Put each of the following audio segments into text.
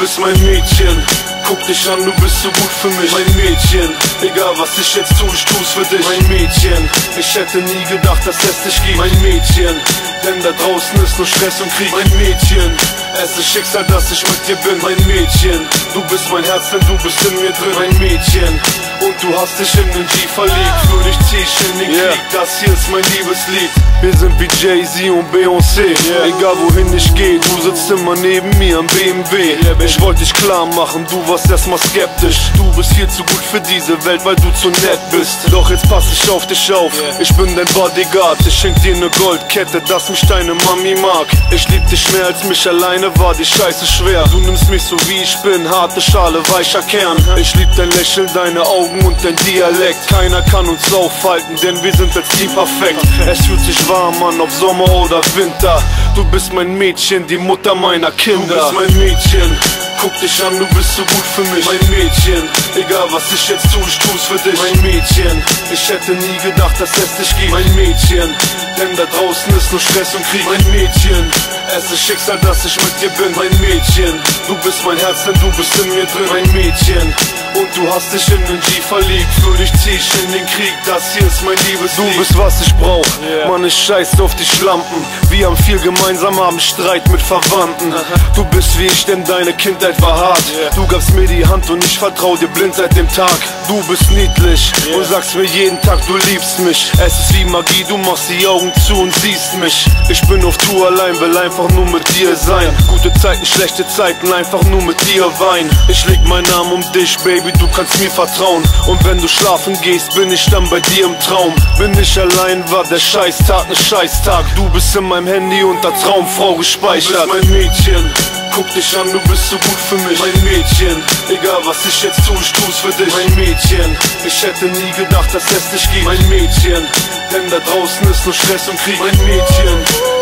bist mein Mädchen. Guck dich an, du bist so gut für mich, mein Mädchen. Egal was ich jetzt tue, ich tu's für dich, mein Mädchen. Ich hätte nie gedacht, dass es dich gibt, mein Mädchen. Denn da draußen ist nur Stress und Krieg, mein Mädchen. Es ist Schicksal, dass ich mit dir bin, mein Mädchen. Du bist mein Herz, denn du bist in mir drin, mein Mädchen. Und du hast dich in den G verliebt. Für dich zieh ich in den Krieg, das hier ist mein Liebeslied. Wir sind wie Jay-Z und Beyoncé, egal wohin ich geh, du sitzt immer neben mir am BMW. Ich wollte dich klar machen, du warst erstmal skeptisch. Du bist viel zu gut für diese Welt, weil du zu nett bist. Doch jetzt pass ich auf dich auf, ich bin dein Bodyguard. Ich schenk dir ne Goldkette, dass mich deine Mami mag. Ich lieb dich mehr als mich alleine, war die Scheiße schwer. Du nimmst mich so wie ich bin, harte Schale, weicher Kern. Ich lieb dein Lächeln, deine Augen und dein Dialekt. Keiner kann uns aufhalten, denn wir sind als Team perfekt. Es fühlt sich warm an, ob Sommer oder Winter. Du bist mein Mädchen, die Mutter meiner Kinder. Du bist mein Mädchen. Guck dich an, du bist so gut für mich, mein Mädchen. Egal was ich jetzt tue, ich tu's für dich, mein Mädchen. Ich hätte nie gedacht, dass es dich gibt, mein Mädchen. Denn da draußen ist nur Stress und Krieg, mein Mädchen. Es ist Schicksal, dass ich mit dir bin, mein Mädchen. Du bist mein Herz, denn du bist in mir drin, mein Mädchen. Und du hast dich in den G verliebt. Für dich zieh ich in den Krieg, das hier ist mein Liebeslied. Du bist was ich brauch, Mann, ich scheiß auf die Schlampen. Wir haben viel gemeinsam, haben Streit mit Verwandten. Du bist wie ich, denn deine Kindheit war hart. Du gabst mir die Hand und ich vertrau dir blind seit dem Tag. Du bist niedlich und sagst mir jeden Tag, du liebst mich. Es ist wie Magie, du machst die Augen zu und siehst mich. Ich bin auf Tour allein, will einfach nur mit dir sein. Gute Zeiten, schlechte Zeiten, einfach nur mit dir weinen. Ich leg meinen Arm um dich, Baby, du kannst mir vertrauen. Und wenn du schlafen gehst, bin ich dann bei dir im Traum. Bin ich allein, war der Scheißtag ne Scheißtag. Du bist in meinem Handy unter Traumfrau gespeichert. Du bist mein Mädchen. Guck dich an, du bist so gut für mich, mein Mädchen. Egal was ich jetzt tue, ich tu's für dich, mein Mädchen. Ich hätte nie gedacht, dass es dich gibt, mein Mädchen. Denn da draußen ist nur Stress und Krieg, mein Mädchen.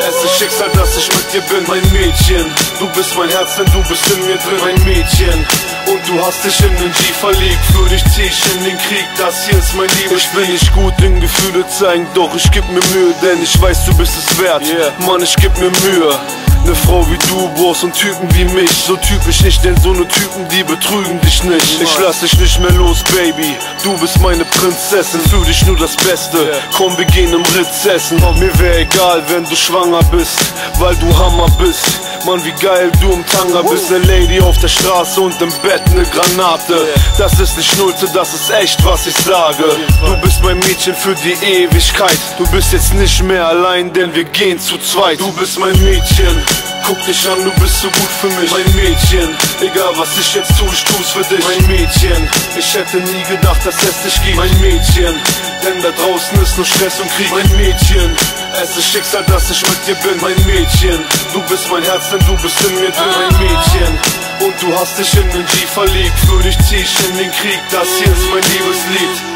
Es ist Schicksal, dass ich mit dir bin, mein Mädchen. Du bist mein Herz, denn du bist in mir drin, mein Mädchen. Und du hast dich in den G verliebt. Für dich zieh ich in den Krieg, das hier ist mein Liebeslied. Ich bin nicht gut in Gefühle zeigen, doch ich geb mir Mühe, denn ich weiß, du bist es wert. Mann, ich geb mir Mühe. Ne Frau wie du brauchst und Typen wie mich. So typisch nicht, denn so ne Typen, die betrügen dich nicht. Ich lass dich nicht mehr los, Baby. Du bist meine Prinzessin, für dich nur das Beste. Komm, wir gehen im Ritz essen. Mir wär egal, wenn du schwanger bist, weil du Hammer bist. Mann, wie geil du im Tanga bist. Ne Lady auf der Straße und im Bett ne Granate. Das ist nicht Schnulze, das ist echt, was ich sage. Du bist mein Mädchen für die Ewigkeit. Du bist jetzt nicht mehr allein, denn wir gehen zu zweit. Du bist mein Mädchen. Guck dich an, du bist so gut für mich, mein Mädchen. Egal was ich jetzt tue, ich tu's für dich, mein Mädchen. Ich hätte nie gedacht, dass es dich gibt, mein Mädchen. Denn da draußen ist nur Stress und Krieg, mein Mädchen. Es ist Schicksal, dass ich mit dir bin, mein Mädchen. Du bist mein Herz, denn du bist in mir drin, mein Mädchen. Und du hast dich in den G verliebt. Für dich zieh ich in den Krieg, das hier ist mein Liebeslied.